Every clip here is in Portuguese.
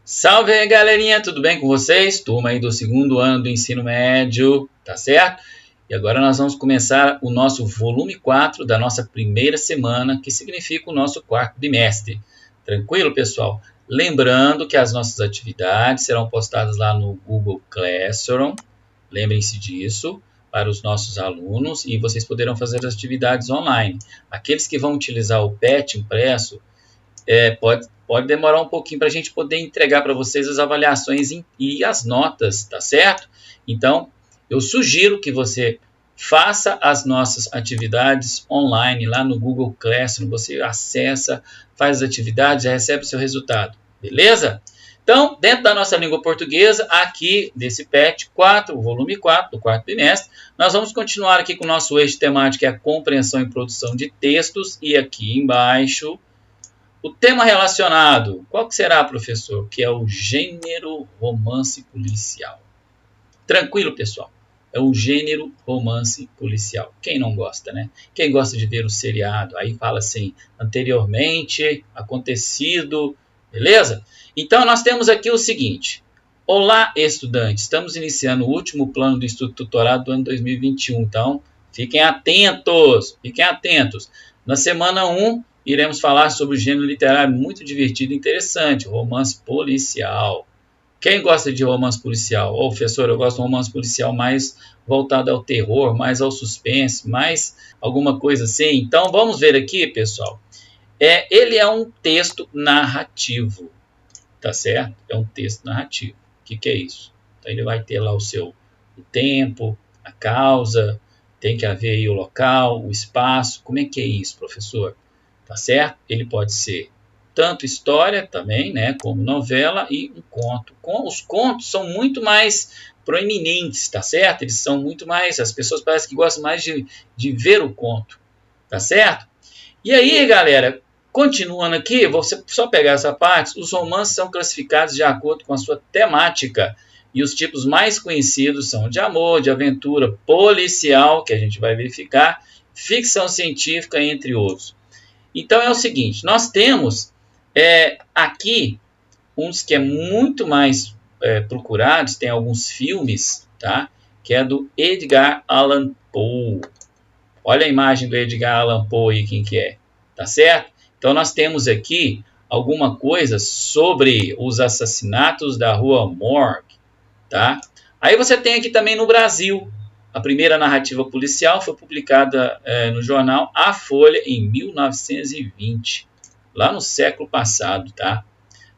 Salve aí, galerinha, tudo bem com vocês? Turma aí do segundo ano do ensino médio, tá certo? E agora nós vamos começar o nosso volume 4 da nossa primeira semana, que significa o nosso quarto bimestre. Tranquilo, pessoal? Lembrando que as nossas atividades serão postadas lá no Google Classroom, lembrem-se disso, para os nossos alunos, e vocês poderão fazer as atividades online. Aqueles que vão utilizar o PET impresso, pode demorar um pouquinho para a gente poder entregar para vocês as avaliações e as notas, tá certo? Então, eu sugiro que você faça as nossas atividades online lá no Google Classroom. Você acessa, faz as atividades, já recebe o seu resultado, beleza? Então, dentro da nossa língua portuguesa, aqui desse PET 4, o volume 4 do quarto bimestre, nós vamos continuar aqui com o nosso eixo temático, que é a compreensão e produção de textos, e aqui embaixo o tema relacionado, qual que será, professor? Que é o gênero romance policial. Tranquilo, pessoal? É o gênero romance policial. Quem não gosta, né? Quem gosta de ver o seriado? Aí fala assim, anteriormente, acontecido, beleza? Então, nós temos aqui o seguinte. Olá, estudantes. Estamos iniciando o último plano do estudo tutorado do ano 2021. Então, fiquem atentos, fiquem atentos. Na semana 1, iremos falar sobre o gênero literário muito divertido e interessante, romance policial. Quem gosta de romance policial? Ô, professor, eu gosto de romance policial mais voltado ao terror, mais ao suspense, mais alguma coisa assim. Então, vamos ver aqui, pessoal. Ele é um texto narrativo, tá certo? É um texto narrativo. O que é isso? Então, ele vai ter lá o tempo, a causa, tem que haver aí o local, o espaço. Como é que é isso, professor? Tá certo? Ele pode ser tanto história também, né, como novela e um conto. Os contos são muito mais proeminentes, tá certo? Eles são muito mais, as pessoas parecem que gostam mais de ver o conto, tá certo? E aí, galera, continuando aqui, vou só pegar essa parte, os romances são classificados de acordo com a sua temática, e os tipos mais conhecidos são de amor, de aventura, policial, que a gente vai verificar, ficção científica, entre outros. Então é o seguinte, nós temos aqui uns que é muito mais procurados, tem alguns filmes, tá? Que é do Edgar Allan Poe. Olha a imagem do Edgar Allan Poe aí, quem que é, tá certo? Então nós temos aqui alguma coisa sobre os assassinatos da Rua Morgue, tá? Aí você tem aqui também no Brasil, a primeira narrativa policial foi publicada no jornal A Folha em 1920, lá no século passado, tá?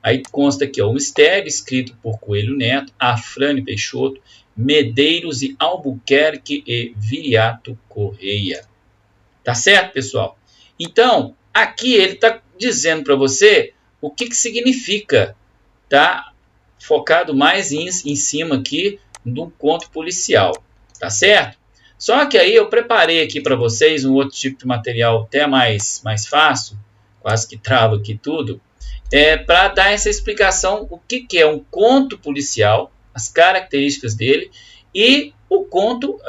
Aí consta aqui, ó, o mistério, escrito por Coelho Neto, Afrânio Peixoto, Medeiros e Albuquerque e Viriato Correia. Tá certo, pessoal? Então, aqui ele está dizendo para você o que significa, tá? Focado mais em cima aqui do conto policial, tá certo? Só que aí eu preparei aqui para vocês um outro tipo de material até mais fácil, quase que trava aqui tudo, para dar essa explicação o que é um conto policial, as características dele e o conto,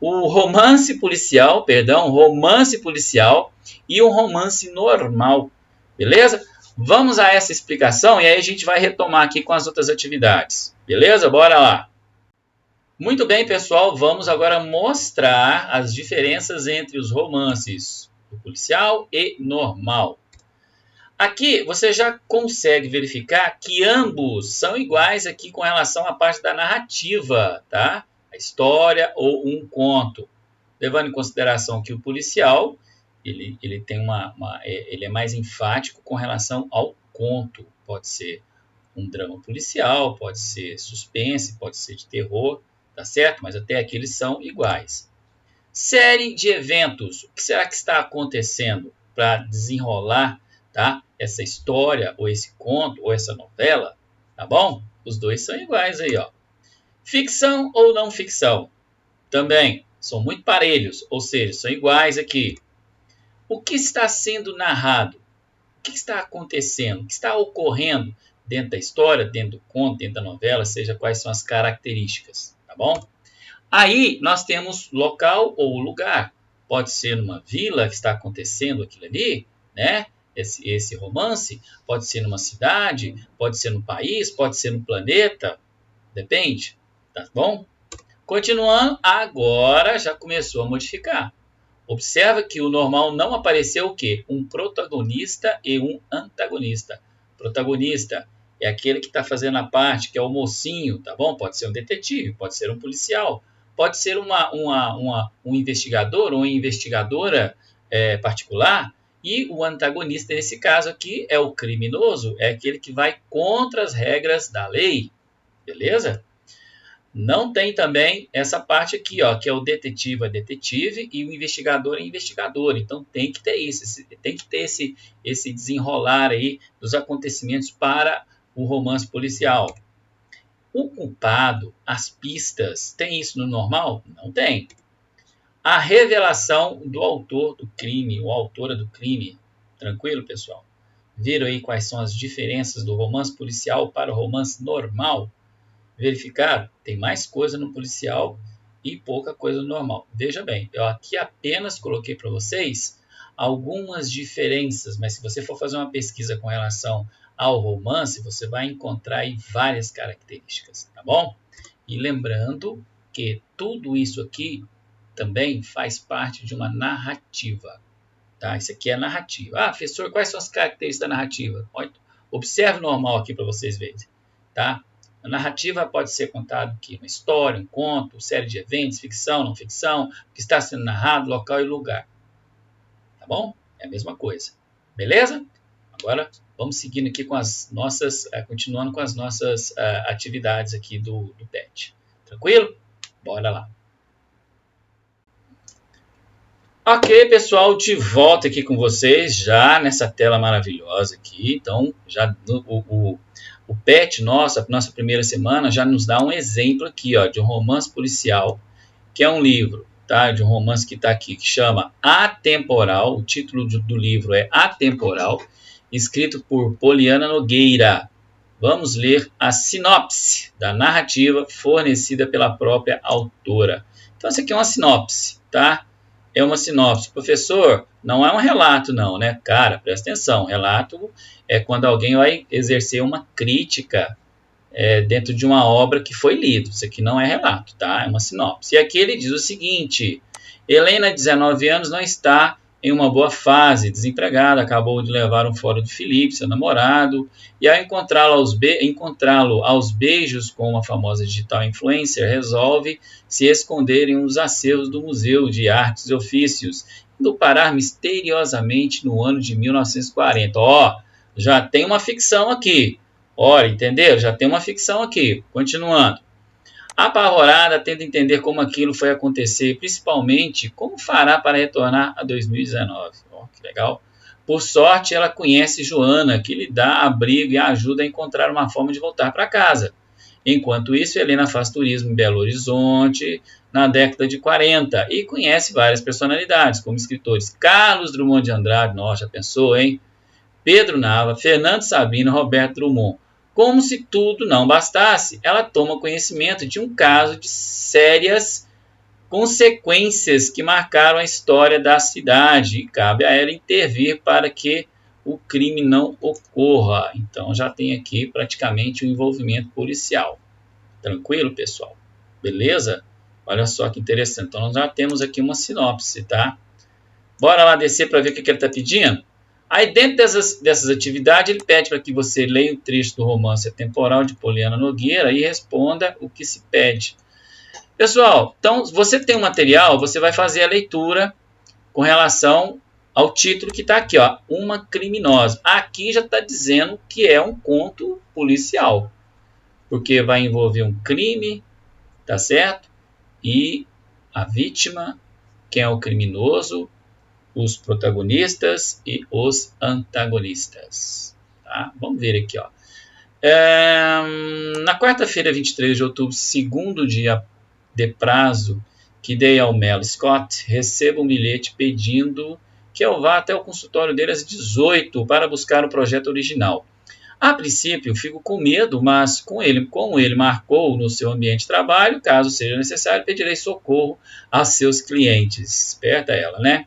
o romance policial, romance policial e um romance normal, beleza? Vamos a essa explicação e aí a gente vai retomar aqui com as outras atividades. Beleza? Bora lá! Muito bem, pessoal. Vamos agora mostrar as diferenças entre os romances policial e normal. Aqui você já consegue verificar que ambos são iguais aqui com relação à parte da narrativa, tá? A história ou um conto. Levando em consideração que o policial ele tem ele é mais enfático com relação ao conto. Pode ser um drama policial, pode ser suspense, pode ser de terror, tá certo? Mas até aqui eles são iguais. Série de eventos. O que será que está acontecendo para desenrolar, tá? Essa história, ou esse conto, ou essa novela, tá bom? Os dois são iguais aí, ó. Ficção ou não ficção? Também são muito parelhos, ou seja, são iguais aqui. O que está sendo narrado? O que está acontecendo? O que está ocorrendo dentro da história, dentro do conto, dentro da novela, seja quais são as características, tá bom? Aí nós temos local ou lugar. pode ser numa vila que está acontecendo aquilo ali, né? Esse romance, pode ser numa cidade, pode ser no país, pode ser no planeta, depende, tá bom? Continuando, agora já começou a modificar. Observa que o normal não apareceu o quê? Um protagonista e um antagonista. Protagonista é aquele que está fazendo a parte, que é o mocinho, tá bom? Pode ser um detetive, pode ser um policial, pode ser um investigador ou uma investigadora particular. E o antagonista, nesse caso aqui, é o criminoso, é aquele que vai contra as regras da lei, beleza? Não tem também essa parte aqui, ó, que é o detetive é detetive e o investigador é investigador. Então tem que ter isso, tem que ter esse desenrolar aí dos acontecimentos para o romance policial. O culpado, as pistas, tem isso no normal? Não tem. A revelação do autor do crime, ou autora do crime. Tranquilo, pessoal? Viram aí quais são as diferenças do romance policial para o romance normal? Verificar, tem mais coisa no policial e pouca coisa no normal. Veja bem, eu aqui apenas coloquei para vocês algumas diferenças, mas se você for fazer uma pesquisa com relação ao romance, você vai encontrar aí várias características, tá bom? E lembrando que tudo isso aqui também faz parte de uma narrativa, tá? Isso aqui é narrativa. Ah, professor, quais são as características da narrativa? Observe o normal aqui para vocês verem, tá? A narrativa pode ser contada aqui, uma história, um conto, série de eventos, ficção, não ficção, o que está sendo narrado, local e lugar. Tá bom? É a mesma coisa. Beleza? Agora vamos seguindo aqui com as nossas, continuando com as nossas atividades aqui do PET. Tranquilo? Bora lá. Ok, pessoal, de volta aqui com vocês, já nessa tela maravilhosa aqui. Então, já o PET, nossa primeira semana, já nos dá um exemplo aqui, ó, de um romance policial, que é um livro, tá? De um romance que está aqui, que chama Atemporal. O título do livro é Atemporal, escrito por Poliana Nogueira. Vamos ler a sinopse da narrativa fornecida pela própria autora. Então, essa aqui é uma sinopse, tá? É uma sinopse. Professor, não é um relato não, né? Cara, presta atenção, relato é quando alguém vai exercer uma crítica dentro de uma obra que foi lida. Isso aqui não é relato, tá? É uma sinopse. E aqui ele diz o seguinte: Helena, 19 anos, não está em uma boa fase, desempregada, acabou de levar um fora do Felipe, seu namorado, e ao encontrá-lo aos beijos com uma famosa digital influencer, resolve se esconder em um dos acervos do Museu de Artes e Ofícios, indo parar misteriosamente no ano de 1940. Ó, já tem uma ficção aqui. Olha, entenderam? Já tem uma ficção aqui. Continuando. Apavorada, tenta entender como aquilo foi acontecer, principalmente como fará para retornar a 2019. Oh, que legal. Por sorte, ela conhece Joana, que lhe dá abrigo e ajuda a encontrar uma forma de voltar para casa. Enquanto isso, Helena faz turismo em Belo Horizonte na década de 40 e conhece várias personalidades, como escritores Carlos Drummond de Andrade, nossa, já pensou, hein? Pedro Nava, Fernando Sabino, Roberto Drummond. Como se tudo não bastasse, ela toma conhecimento de um caso de sérias consequências que marcaram a história da cidade e cabe a ela intervir para que o crime não ocorra. Então já tem aqui praticamente um envolvimento policial. Tranquilo, pessoal? Beleza? Olha só que interessante. Então nós já temos aqui uma sinopse, tá? Bora lá descer para ver o que ele está pedindo? Aí, dentro dessas atividades, ele pede para que você leia o trecho do romance Atemporal de Poliana Nogueira e responda o que se pede. Pessoal, então, você tem um material, você vai fazer a leitura com relação ao título que está aqui, ó, Uma Criminosa. Aqui já está dizendo que é um conto policial, porque vai envolver um crime, tá certo? E a vítima, quem é o criminoso, os protagonistas e os antagonistas. Tá? Vamos ver aqui. Ó. Na quarta-feira, 23 de outubro, segundo dia de prazo que dei ao Mel Scott, recebo um bilhete pedindo que eu vá até o consultório dele às 18 para buscar o projeto original. A princípio, fico com medo, mas como ele marcou no seu ambiente de trabalho, caso seja necessário, pedirei socorro a seus clientes. Esperta ela, né?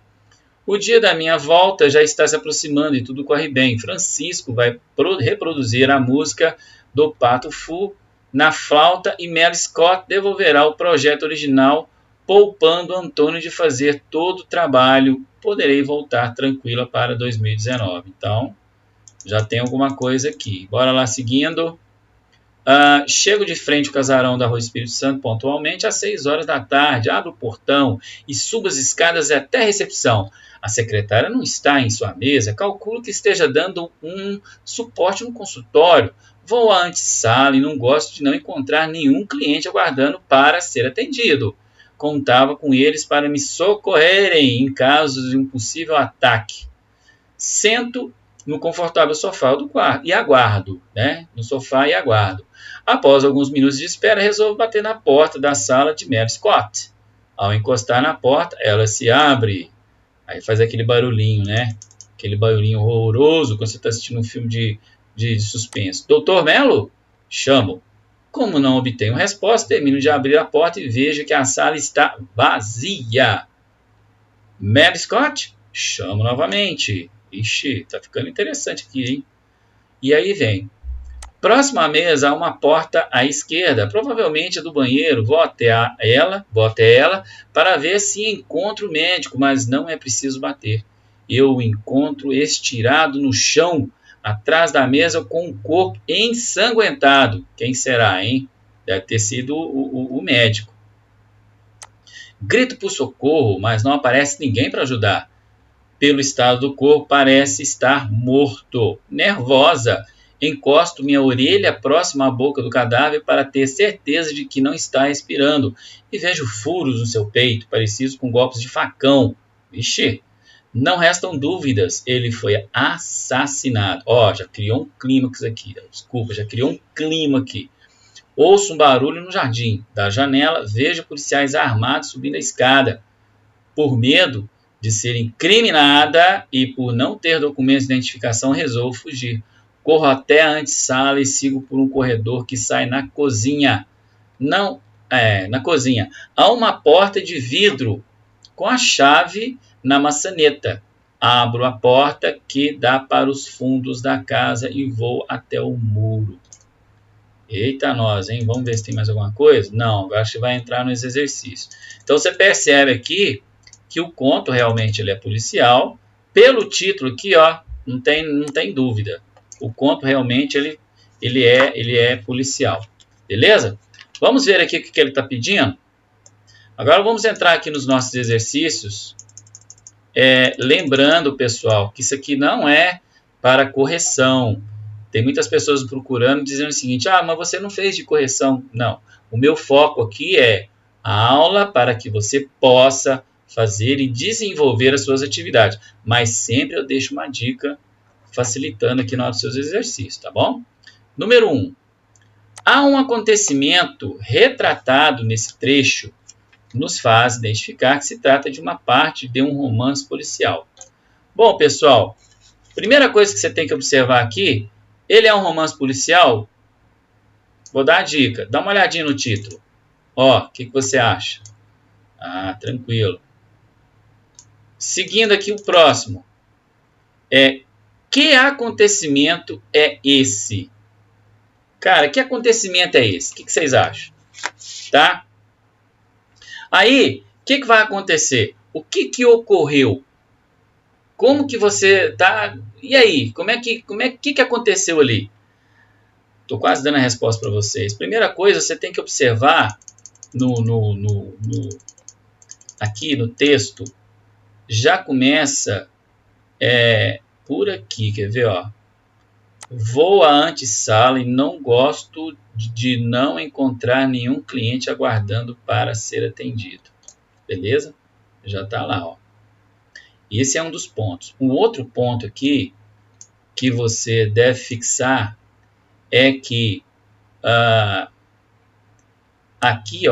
O dia da minha volta já está se aproximando e tudo corre bem. Francisco vai reproduzir a música do Pato Fu na flauta e Mel Scott devolverá o projeto original, poupando Antônio de fazer todo o trabalho. Poderei voltar tranquila para 2019. Então, já tem alguma coisa aqui. Bora lá seguindo. Chego de frente ao casarão da Rua Espírito Santo pontualmente às 6 horas da tarde. Abro o portão e subo as escadas até a recepção. A secretária não está em sua mesa. Calculo que esteja dando um suporte no consultório. Vou à antessala e não gosto de não encontrar nenhum cliente aguardando para ser atendido. Contava com eles para me socorrerem em caso de um possível ataque. Sento no confortável sofá do quarto e aguardo, né? No sofá e aguardo. Após alguns minutos de espera, resolvo bater na porta da sala de Mary Scott. Ao encostar na porta, ela se abre. Aí faz aquele barulhinho, né? Aquele barulhinho horroroso quando você está assistindo um filme de suspense. Doutor Mello? Chamo. Como não obtenho resposta, termino de abrir a porta e vejo que a sala está vazia. Mary Scott? Chamo novamente. Ixi, tá ficando interessante aqui, hein? E aí vem. Próximo à mesa há uma porta à esquerda, provavelmente a do banheiro. Vou até ela para ver se encontro o médico, mas não é preciso bater. Eu o encontro estirado no chão, atrás da mesa, com o corpo ensanguentado. Quem será, hein? Deve ter sido o médico. Grito por socorro, mas não aparece ninguém para ajudar. Pelo estado do corpo, parece estar morto. Nervosa, encosto minha orelha próxima à boca do cadáver para ter certeza de que não está respirando e vejo furos no seu peito, parecidos com golpes de facão. Vixe, não restam dúvidas, ele foi assassinado. Já criou um clímax aqui. Desculpa, já criou um clima aqui. Ouço um barulho no jardim. Da janela, vejo policiais armados subindo a escada. Por medo de ser incriminada e por não ter documentos de identificação, resolvo fugir. Corro até a antessala e sigo por um corredor que sai na cozinha. Na cozinha. Há uma porta de vidro com a chave na maçaneta. Abro a porta que dá para os fundos da casa e vou até o muro. Eita nós, hein? Vamos ver se tem mais alguma coisa? Não, agora acho que vai entrar nos exercícios. Então você percebe aqui que o conto realmente ele é policial. Pelo título aqui, não tem dúvida. O conto realmente ele é policial. Beleza? Vamos ver aqui o que ele está pedindo. Agora vamos entrar aqui nos nossos exercícios. Lembrando, pessoal, que isso aqui não é para correção. Tem muitas pessoas procurando, dizendo o seguinte, mas você não fez de correção. Não, o meu foco aqui é a aula para que você possa fazer e desenvolver as suas atividades. Mas sempre eu deixo uma dica facilitando aqui na hora dos seus exercícios, tá bom? Número 1. Há um acontecimento retratado nesse trecho nos faz identificar que se trata de uma parte de um romance policial. Bom, pessoal, primeira coisa que você tem que observar aqui, ele é um romance policial? Vou dar a dica, dá uma olhadinha no título. O que você acha? Tranquilo. Seguindo aqui o próximo. Que acontecimento é esse? Cara, que acontecimento é esse? O que vocês acham? Tá? Aí, o que vai acontecer? O que ocorreu? Como que você tá? E aí? Que aconteceu ali? Estou quase dando a resposta para vocês. Primeira coisa, você tem que observar aqui no texto. Já começa por aqui, quer ver? Vou à antessala e não gosto de não encontrar nenhum cliente aguardando para ser atendido. Beleza? Já está lá. Esse é um dos pontos. Um outro ponto aqui que você deve fixar é que aqui,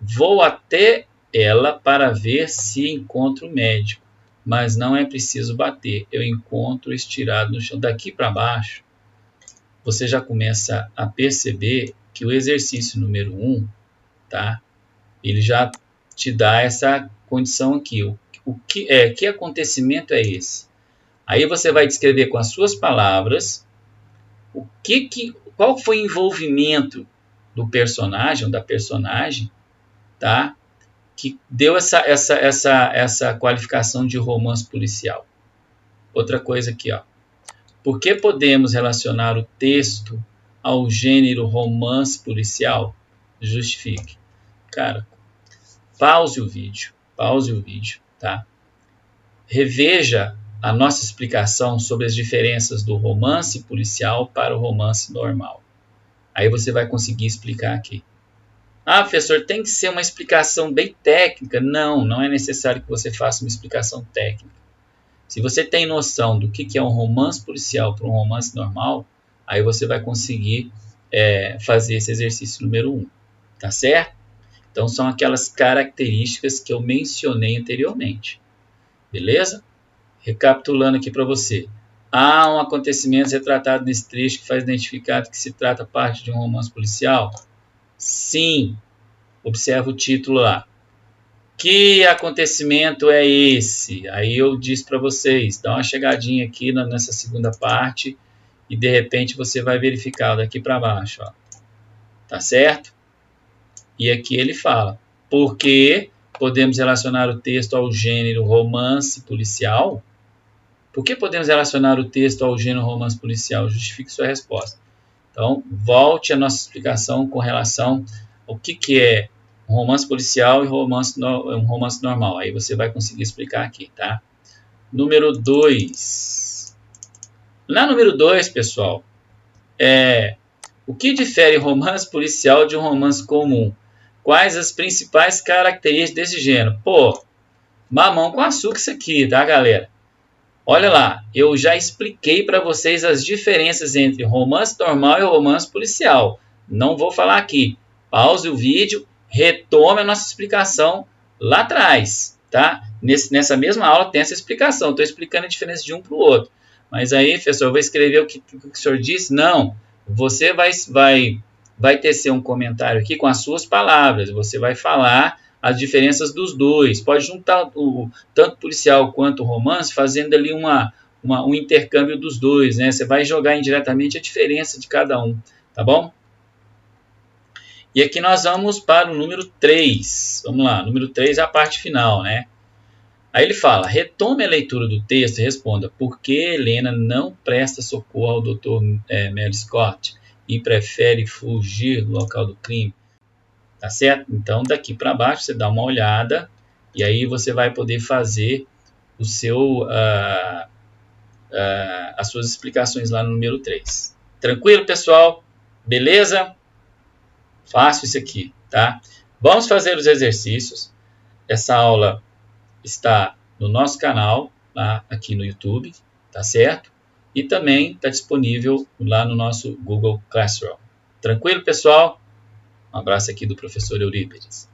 vou até ela para ver se encontro o médico, mas não é preciso bater. Eu encontro estirado no chão. Daqui para baixo, você já começa a perceber que o exercício número 1, tá? Ele já te dá essa condição aqui. Que acontecimento é esse? Aí você vai descrever com as suas palavras qual foi o envolvimento do personagem ou da personagem, tá? Que deu essa qualificação de romance policial. Outra coisa aqui, ó. Por que podemos relacionar o texto ao gênero romance policial? Justifique. Cara, pause o vídeo, tá? Reveja a nossa explicação sobre as diferenças do romance policial para o romance normal. Aí você vai conseguir explicar aqui. Ah, professor, tem que ser uma explicação bem técnica. Não, não é necessário que você faça uma explicação técnica. Se você tem noção do que é um romance policial para um romance normal, aí você vai conseguir fazer esse exercício número 1, tá certo? Então, são aquelas características que eu mencionei anteriormente, beleza? Recapitulando aqui para você. Há um acontecimento retratado nesse trecho que faz identificar que se trata parte de um romance policial? Sim. Observa o título lá. Que acontecimento é esse? Aí eu disse para vocês, dá uma chegadinha aqui nessa segunda parte e de repente você vai verificar daqui para baixo, ó. Tá certo? E aqui ele fala, por que podemos relacionar o texto ao gênero romance policial? Por que podemos relacionar o texto ao gênero romance policial? Justifique sua resposta. Então, volte à nossa explicação com relação ao que é um romance policial e um romance normal. Aí você vai conseguir explicar aqui, tá? Número 2. Na número 2, pessoal, o que difere romance policial de um romance comum? Quais as principais características desse gênero? Pô, mamão com açúcar isso aqui, tá, galera? Olha lá, eu já expliquei para vocês as diferenças entre romance normal e romance policial. Não vou falar aqui. Pause o vídeo, retome a nossa explicação lá atrás, tá? Nessa mesma aula tem essa explicação. Estou explicando a diferença de um para o outro. Mas aí, professor, eu vou escrever o que o senhor disse? Não. Você vai tecer um comentário aqui com as suas palavras. Você vai falar as diferenças dos dois. Pode juntar tanto policial quanto romance, fazendo ali um intercâmbio dos dois, né? Você vai jogar indiretamente a diferença de cada um, tá bom? E aqui nós vamos para o número 3. Vamos lá, número 3 é a parte final, né? Aí ele fala, retome a leitura do texto e responda por que Helena não presta socorro ao Dr. Mel Scott e prefere fugir do local do crime. Tá certo? Então, daqui para baixo, você dá uma olhada e aí você vai poder fazer as suas explicações lá no número 3. Tranquilo, pessoal? Beleza? Fácil isso aqui, tá? Vamos fazer os exercícios. Essa aula está no nosso canal, lá aqui no YouTube, tá certo? E também está disponível lá no nosso Google Classroom. Tranquilo, pessoal? Um abraço aqui do professor Eurípides.